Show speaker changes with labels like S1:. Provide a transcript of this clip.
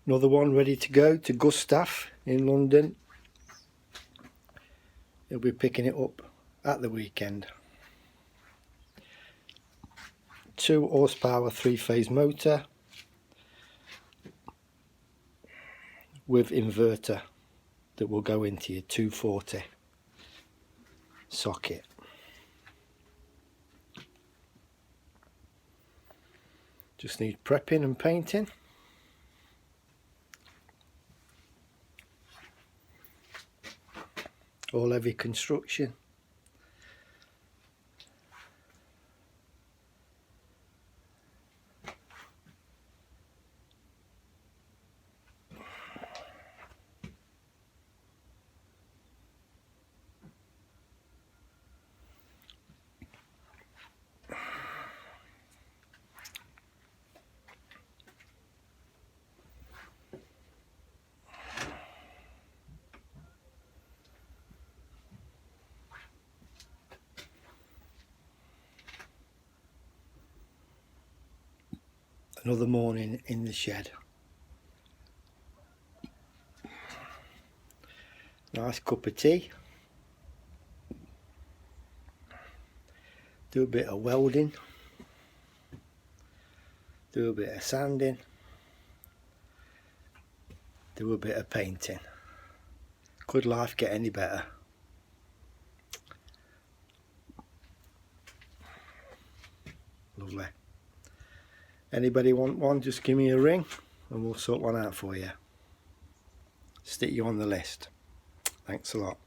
S1: Another one ready to go to Gustav in London. He'll be picking it up at the weekend. 2 horsepower 3-phase motor with inverter that will go into your 240 socket. Just need prepping and painting. All heavy construction. Another morning in the shed. Nice cup of tea. Do a bit of welding. Do a bit of sanding. Do a bit of painting. Could life get any better? Lovely. Anybody want one, just give me a ring and we'll sort one out for you. Stick you on the list. Thanks a lot.